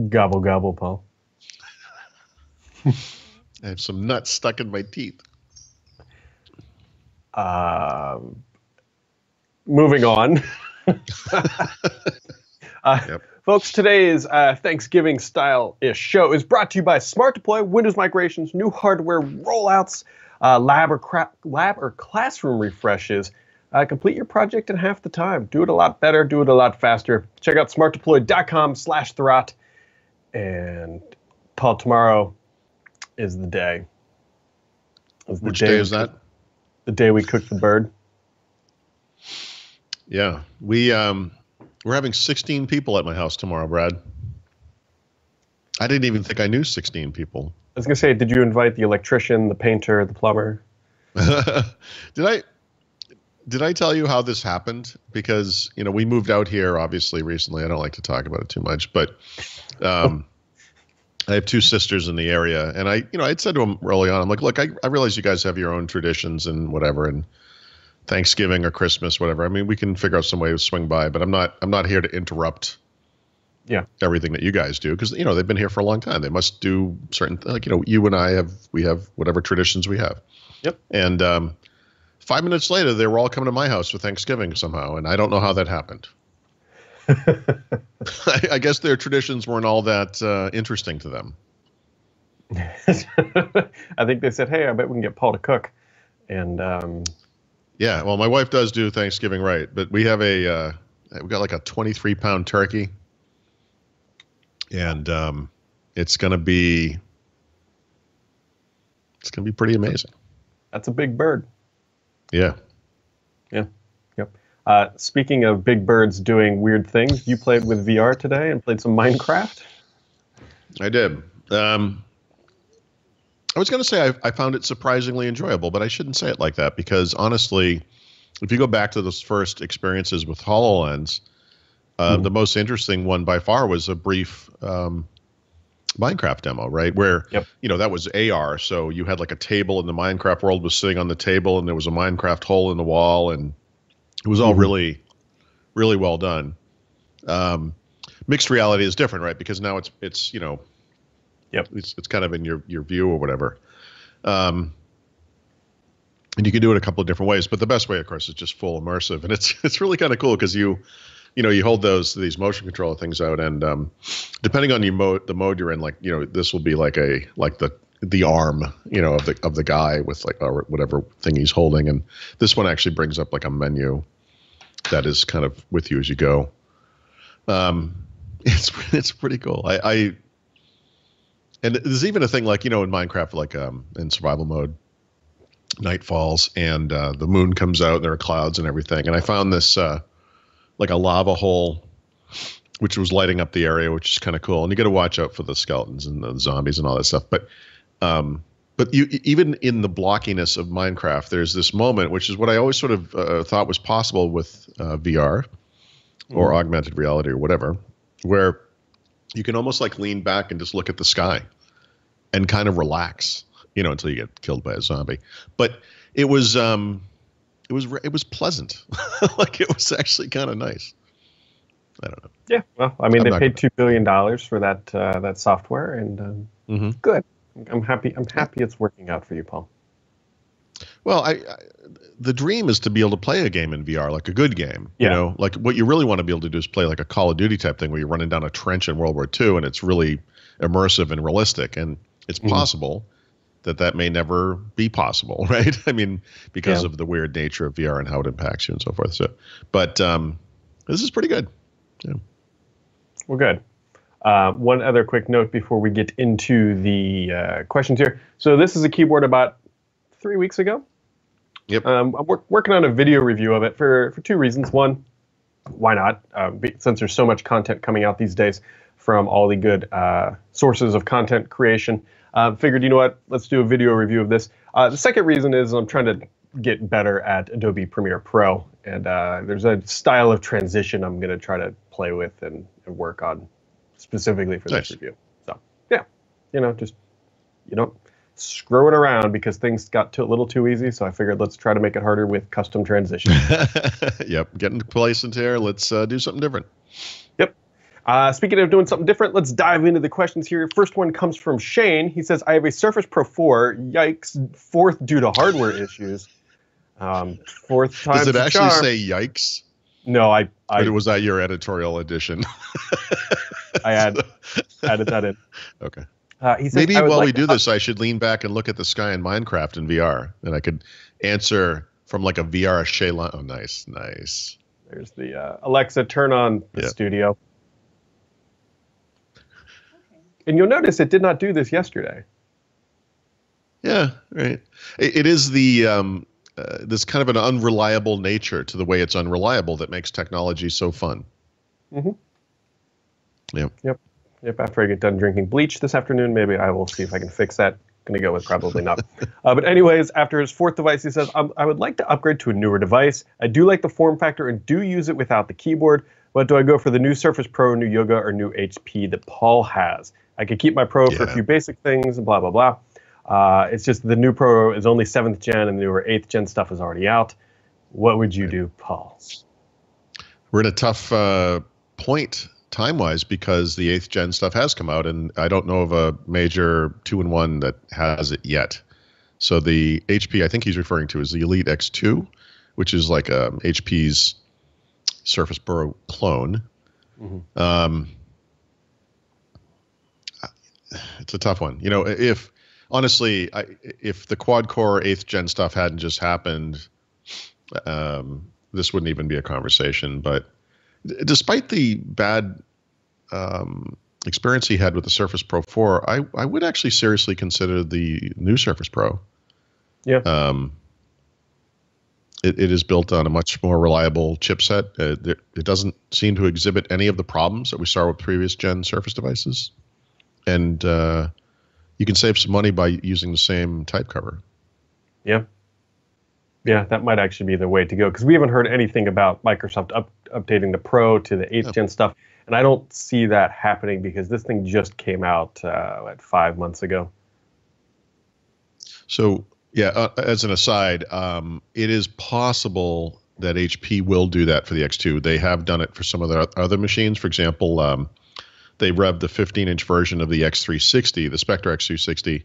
Gobble, gobble, Paul. I have some nuts stuck in my teeth. Moving on. Yep. Folks, today's Thanksgiving-style-ish show is brought to you by Smart Deploy, Windows migrations, new hardware rollouts, lab or classroom refreshes. Complete your project in half the time. Do it a lot better. Do it a lot faster. Check out smartdeploy.com/Thurrott. And Paul, tomorrow is the day. Which day is that? The day we cook the bird. Yeah, we're having 16 people at my house tomorrow, Brad. I didn't even think I knew 16 people. I was gonna say, did you invite the electrician, the painter, the plumber? Did I tell you how this happened? Because, we moved out here, obviously, recently. I don't like to talk about it too much, but I have two sisters in the area. And I'd said to them early on, I'm like, look, I realize you guys have your own traditions and whatever, and Thanksgiving or Christmas, whatever. I mean, we can figure out some way to swing by, but I'm not here to interrupt everything that you guys do, because, they've been here for a long time. They must do certain, you and I have whatever traditions we have. Yep. And 5 minutes later, they were all coming to my house for Thanksgiving somehow, and I don't know how that happened. I guess their traditions weren't all that interesting to them. I think they said, hey, I bet we can get Paul to cook. And yeah, well, my wife does do Thanksgiving right, but we have we got like a 23-pound turkey, and it's gonna be pretty amazing. That's a big bird. Yeah. Yeah. Yep. Speaking of big birds doing weird things, you played with VR today and played some Minecraft? I did. I was going to say I found it surprisingly enjoyable, but I shouldn't say it like that, because honestly, if you go back to those first experiences with HoloLens, the most interesting one by far was a brief Minecraft demo, right? Where, that was AR. So you had like a table, and the Minecraft world was sitting on the table, and there was a Minecraft hole in the wall, and it was all really, really well done. Mixed reality is different, right? Because now it's it's kind of in your view or whatever. And you can do it a couple of different ways, but the best way, of course, is just full immersive. And it's really kind of cool, because you hold these motion controller things out, and depending on the mode you're in, this will be like the arm, of the guy with or whatever thing he's holding, and this one actually brings up like a menu that is kind of with you as you go. It's pretty cool. And there's even a thing in Minecraft, in survival mode, night falls and the moon comes out and there are clouds and everything. And I found this like a lava hole, which was lighting up the area, which is kind of cool. And you got to watch out for the skeletons and the zombies and all that stuff. But you, even in the blockiness of Minecraft, there's this moment, which is what I always sort of thought was possible with VR or augmented reality or whatever, where you can almost lean back and just look at the sky and kind of relax, until you get killed by a zombie. But it was pleasant. It was actually kind of nice. I don't know. Yeah, well, I mean, they paid $2 billion for that software, and good. I'm happy. I'm happy it's working out for you, Paul. Well, the dream is to be able to play a game in VR, like a good game. Yeah. What you really want to be able to do is play like a Call of Duty type thing, where you're running down a trench in World War II, and it's really immersive and realistic. And it's possible that may never be possible, right? I mean, because of the weird nature of VR and how it impacts you and so forth. So, but this is pretty good. Yeah. Well, good. One other quick note before we get into the questions here. So this is a keyboard about 3 weeks ago. Yep. I'm working on a video review of it for two reasons. One, why not? Since there's so much content coming out these days from all the good sources of content creation, figured, let's do a video review of this. The second reason is I'm trying to get better at Adobe Premiere Pro, and there's a style of transition I'm going to try to play with and work on specifically for this review. So yeah, just screw it around, because things got a little too easy. So I figured let's try to make it harder with custom transition. Yep, getting complacent here. Let's do something different. Yep. Speaking of doing something different, let's dive into the questions here. First one comes from Shane. He says, I have a Surface Pro 4. Yikes. Fourth due to hardware issues. Fourth time's Does it the actually charm. say yikes? No, Or was that your editorial edition? I added that in. Okay. He says, Maybe while we do this, I should lean back and look at the sky in Minecraft in VR, and I could answer from like a VR Shay line. Oh, nice. There's the Alexa, turn on the studio. And you'll notice it did not do this yesterday. Yeah, right. It is the this kind of an unreliable nature to the way it's unreliable that makes technology so fun. Mm-hmm. Yep. After I get done drinking bleach this afternoon, maybe I will see if I can fix that. Going to go with probably not. But anyways, after his fourth device, he says, I would like to upgrade to a newer device. I do like the form factor and do use it without the keyboard. But do I go for the new Surface Pro, new Yoga, or new HP that Paul has? I could keep my Pro for a few basic things and blah, blah, blah. It's just the new Pro is only 7th gen and the newer 8th gen stuff is already out. What would you do, Paul? We're in a tough point time-wise because the 8th gen stuff has come out, and I don't know of a major 2-in-1 that has it yet. So the HP I think he's referring to is the Elite X2, which is like HP's Surface Pro clone. Mm-hmm. It's a tough one. You know, if the quad-core 8th gen stuff hadn't just happened, this wouldn't even be a conversation. But despite the bad experience he had with the Surface Pro 4, I would actually seriously consider the new Surface Pro. Yeah. It is built on a much more reliable chipset. It doesn't seem to exhibit any of the problems that we saw with previous gen Surface devices. And you can save some money by using the same type cover. Yeah, that might actually be the way to go, because we haven't heard anything about Microsoft updating the Pro to the 8th gen stuff, and I don't see that happening because this thing just came out 5 months ago. So, as an aside, it is possible that HP will do that for the X2. They have done it for some of their other machines. For example, they revved the 15-inch version of the X360, the Spectre X360,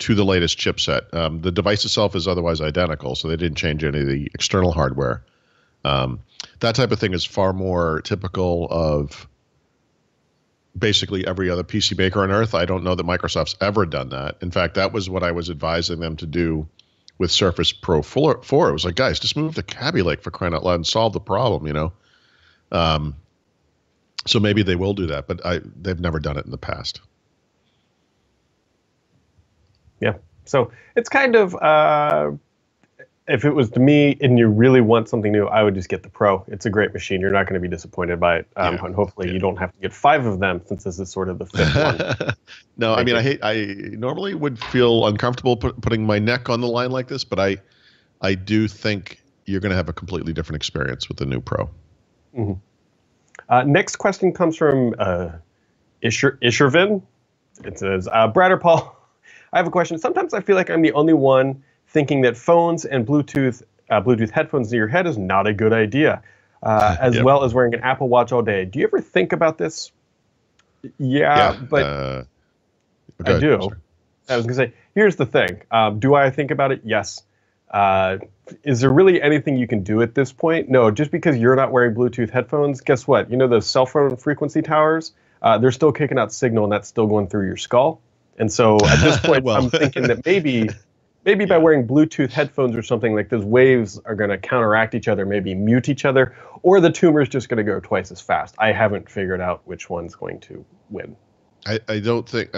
to the latest chipset. The device itself is otherwise identical, so they didn't change any of the external hardware. That type of thing is far more typical of basically every other PC maker on Earth. I don't know that Microsoft's ever done that. In fact, that was what I was advising them to do with Surface Pro 4. It was like, guys, just move to Kaby Lake for crying out loud and solve the problem, you know? So maybe they will do that, but they've never done it in the past. Yeah. So it's kind of, if it was to me and you really want something new, I would just get the Pro. It's a great machine. You're not going to be disappointed by it. And hopefully you don't have to get 5 of them, since this is sort of the 5th one. No, I mean, I normally would feel uncomfortable putting my neck on the line like this, but I do think you're going to have a completely different experience with the new Pro. Mm-hmm. Next question comes from Ishervin. It says, Brad or Paul, I have a question. Sometimes I feel like I'm the only one thinking that phones and Bluetooth headphones near your head is not a good idea, as well as wearing an Apple Watch all day. Do you ever think about this? But I do. Sorry. I was going to say, here's the thing. Do I think about it? Yes. Is there really anything you can do at this point? No, just because you're not wearing Bluetooth headphones, guess what? You know those cell phone frequency towers? They're still kicking out signal, and that's still going through your skull. And so at this point, I'm thinking that maybe by wearing Bluetooth headphones or something, like those waves are going to counteract each other, maybe mute each other, or the tumor is just going to go twice as fast. I haven't figured out which one's going to win. I don't think,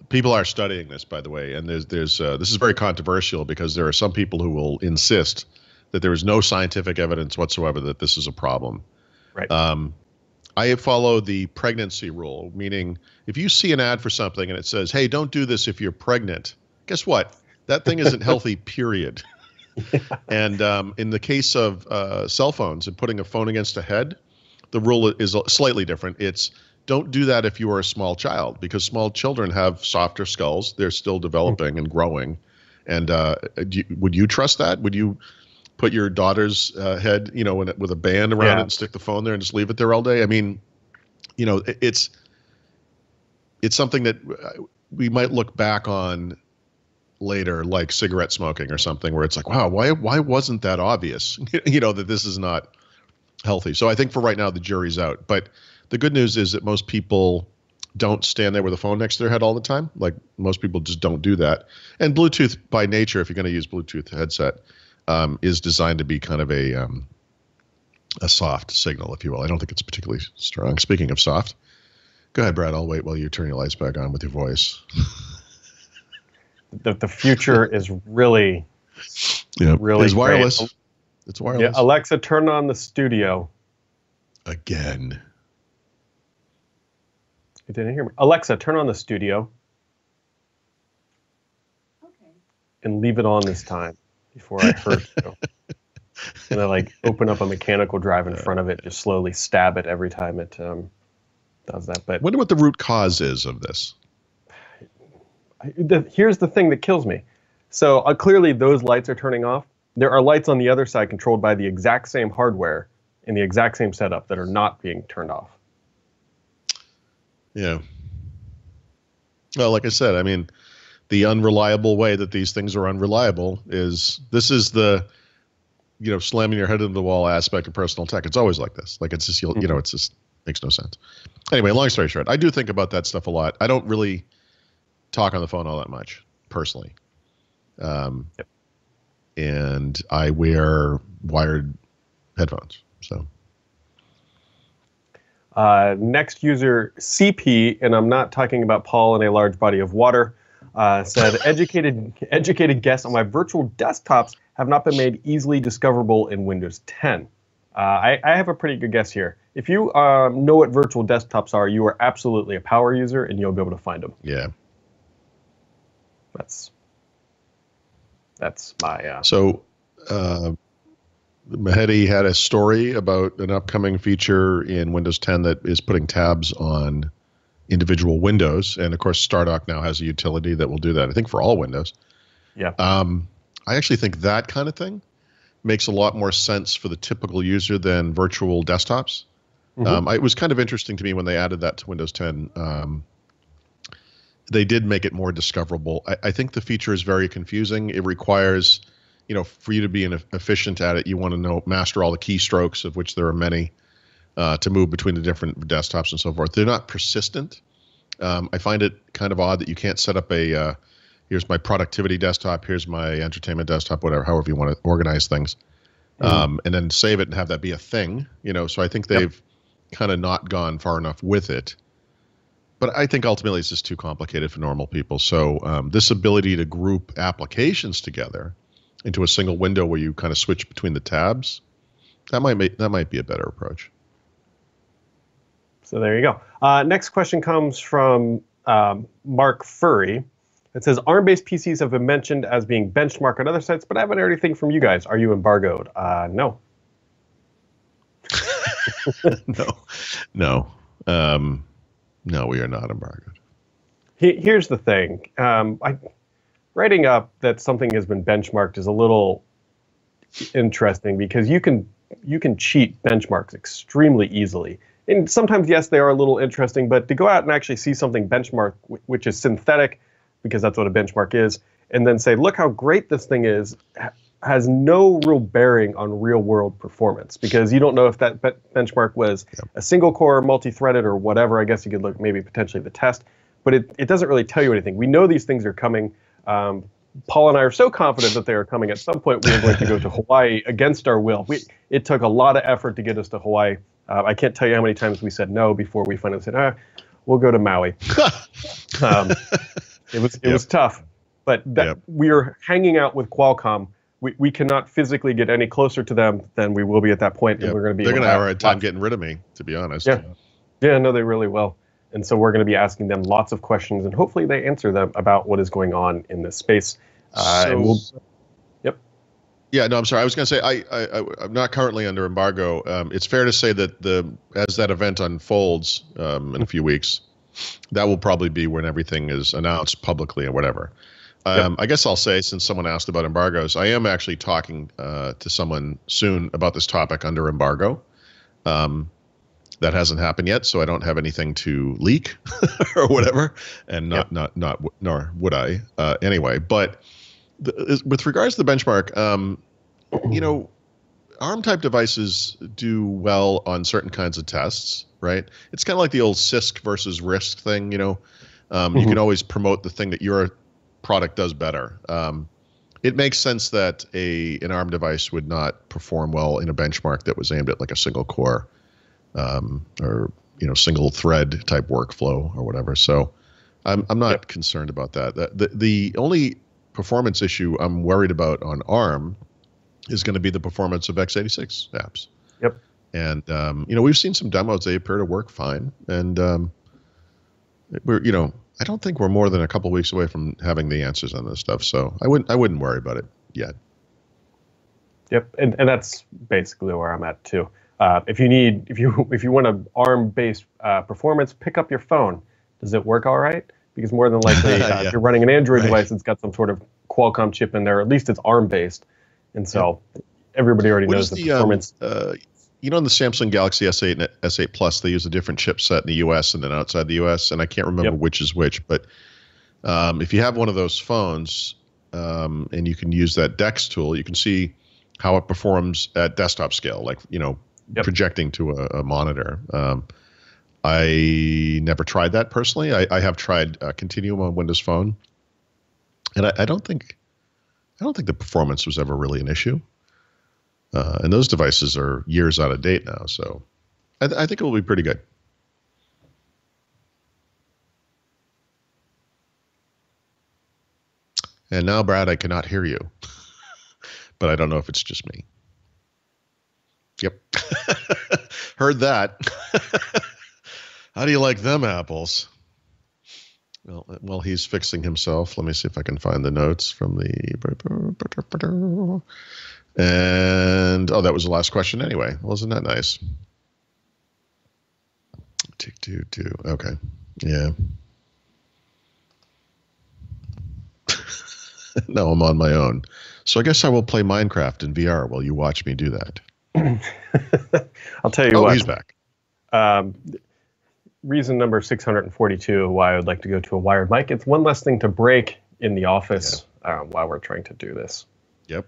people are studying this, by the way, and there's this is very controversial because there are some people who will insist that there is no scientific evidence whatsoever that this is a problem. Right. I follow the pregnancy rule, meaning if you see an ad for something and it says, hey, don't do this if you're pregnant, guess what? That thing isn't healthy, period. Yeah. And in the case of cell phones and putting a phone against a head, the rule is slightly different. It's don't do that if you are a small child, because small children have softer skulls. They're still developing and growing. And would you trust that? Would you put your daughter's head, with a band around it and stick the phone there and just leave it there all day? I mean, it's something that we might look back on later, like cigarette smoking or something, where it's like, wow, why wasn't that obvious? That this is not healthy. So I think for right now, the jury's out. But the good news is that most people don't stand there with a phone next to their head all the time. Like most people just don't do that. And Bluetooth by nature, if you're going to use Bluetooth headset, is designed to be kind of a soft signal, if you will. I don't think it's particularly strong. Speaking of soft, go ahead, Brad. I'll wait while you turn your lights back on with your voice. The future is really it's wireless. Great. It's wireless. Yeah, Alexa, turn on the studio. Again. You didn't hear me. Alexa, turn on the studio. Okay. And leave it on this time before I hurt you. And I open up a mechanical drive in front of it, just slowly stab it every time it does that. But I wonder what the root cause is of this. Here's the thing that kills me. So clearly those lights are turning off. There are lights on the other side controlled by the exact same hardware in the exact same setup that are not being turned off. Yeah. Well, like I said, I mean, the unreliable way that these things are unreliable is the slamming your head into the wall aspect of personal tech. It's always like this. Like it's just, it's just makes no sense. Anyway, long story short, I do think about that stuff a lot. I don't really talk on the phone all that much personally. Yep. And I wear wired headphones. So next user, CP, and I'm not talking about Paul in a large body of water, said, educated guess on why virtual desktops have not been made easily discoverable in Windows 10. I have a pretty good guess here. If you know what virtual desktops are, you are absolutely a power user, and you'll be able to find them. Yeah. That's my... So Mehedi had a story about an upcoming feature in Windows 10 that is putting tabs on individual windows. And, of course, Stardock now has a utility that will do that, I think, for all Windows. Yeah. I actually think that kind of thing makes a lot more sense for the typical user than virtual desktops. Mm-hmm. It was kind of interesting to me when they added that to Windows 10. They did make it more discoverable. I think the feature is very confusing. It requires, for you to be efficient at it, you want to master all the keystrokes, of which there are many, to move between the different desktops and so forth. They're not persistent. I find it kind of odd that you can't set up here's my productivity desktop, here's my entertainment desktop, whatever, however you want to organize things, and then save it and have that be a thing. So I think they've kind of not gone far enough with it. But I think ultimately it's just too complicated for normal people. So this ability to group applications together into a single window where you kind of switch between the tabs, that might be a better approach. So there you go. Next question comes from Mark Furry. It says, ARM-based PCs have been mentioned as being benchmarked on other sites, but I haven't heard anything from you guys. Are you embargoed? No. No. No, we are not embargoed. Here's the thing. Writing up that something has been benchmarked is a little interesting because you can cheat benchmarks extremely easily. And sometimes, yes, they are a little interesting, but to go out and actually see something benchmarked, which is synthetic, because that's what a benchmark is, and then say, look how great this thing is, has no real bearing on real-world performance, because you don't know if that benchmark was a single-core, multi-threaded, or whatever. I guess you could look maybe potentially the test, but it doesn't really tell you anything. We know these things are coming. Paul and I are so confident that they are coming. At some point, we are going to go to Hawaii against our will. It took a lot of effort to get us to Hawaii. I can't tell you how many times we said no before we finally said, we'll go to Maui. It was tough, but we are hanging out with Qualcomm. We cannot physically get any closer to them than we will be at that point. And we're going to be. They're going to have a hard time getting rid of me, to be honest. Yeah, no, they really will. And so we're going to be asking them lots of questions, and hopefully they answer them about what is going on in this space. Yeah, no, I'm sorry. I was going to say I'm not currently under embargo. It's fair to say that as that event unfolds in a few weeks, that will probably be when everything is announced publicly or whatever. I guess I'll say, since someone asked about embargoes, I am actually talking to someone soon about this topic under embargo. That hasn't happened yet, so I don't have anything to leak or whatever, and nor would I anyway. But with regards to the benchmark, ARM type devices do well on certain kinds of tests, right? It's kind of like the old CISC versus RISC thing, You can always promote the thing that your product does better. It makes sense that an ARM device would not perform well in a benchmark that was aimed at like a single core or single thread type workflow or whatever. So I'm not concerned about that. The only performance issue I'm worried about on ARM is going to be the performance of x86 apps. Yep. And we've seen some demos; they appear to work fine. And I don't think we're more than a couple weeks away from having the answers on this stuff. So I wouldn't worry about it yet. Yep, and that's basically where I'm at too. If you want a ARM-based performance, pick up your phone. Does it work all right? Because more than likely, if you're running an Android device, it's got some sort of Qualcomm chip in there. At least it's ARM-based, and so everybody already knows the performance. In the Samsung Galaxy S8 and S8 Plus, they use a different chipset in the U.S. and then outside the U.S., and I can't remember which is which. But if you have one of those phones and you can use that DeX tool, you can see how it performs at desktop scale, like projecting to a monitor. I never tried that personally. I have tried Continuum on Windows Phone, and I don't think the performance was ever really an issue. And those devices are years out of date now, so I think it will be pretty good. And now, Brad, I cannot hear you, but I don't know if it's just me. Yep. Heard that. How do you like them apples? Well, he's fixing himself. Let me see if I can find the notes from the... And, that was the last question anyway. Well, isn't that nice? Okay. Yeah. Now I'm on my own. So I guess I will play Minecraft in VR while you watch me do that. I'll tell you what. Oh, he's back. Reason number 642 why I would like to go to a wired mic. It's one less thing to break in the office while we're trying to do this. Yep.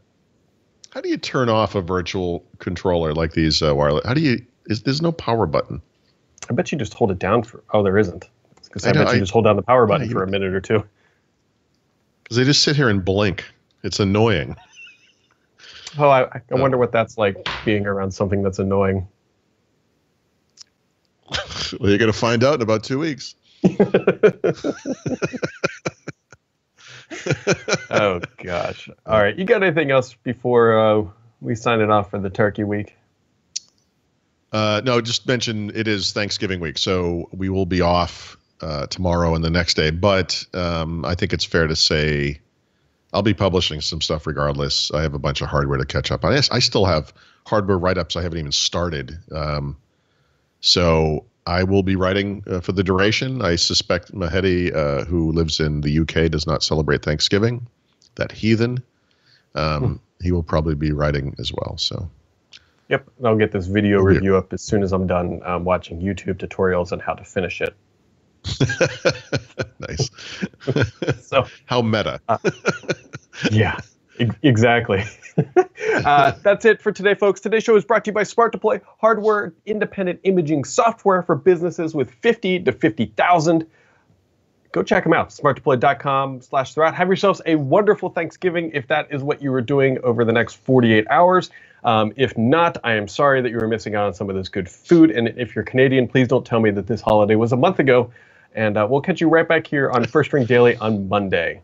How do you turn off a virtual controller like these wireless? There's no power button. I bet you just hold it down there isn't. Because I bet you just hold down the power button for a minute or two. Because they just sit here and blink. It's annoying. Oh, I wonder what that's like being around something that's annoying. Well, you're going to find out in about 2 weeks. Oh, gosh. All right. You got anything else before we sign it off for the Turkey Week? No, just mention it is Thanksgiving week, so we will be off tomorrow and the next day. But I think it's fair to say I'll be publishing some stuff regardless. I have a bunch of hardware to catch up on. I still have hardware write-ups I haven't even started. So I will be writing for the duration. I suspect Mahedi, who lives in the UK, does not celebrate Thanksgiving. That heathen. He will probably be writing as well. So. Yep, I'll get this video review up as soon as I'm done watching YouTube tutorials on how to finish it. Nice. So how meta. Yeah, exactly. That's it for today, folks. Today's show is brought to you by Smart Deploy, hardware independent imaging software for businesses with 50 to 50,000. Go check them out, smartdeploy.com/throughout. Have yourselves a wonderful Thanksgiving if that is what you were doing over the next 48 hours. If not, I am sorry that you were missing out on some of this good food. And if you're Canadian, please don't tell me that this holiday was a month ago. And we'll catch you right back here on First Ring Daily on Monday.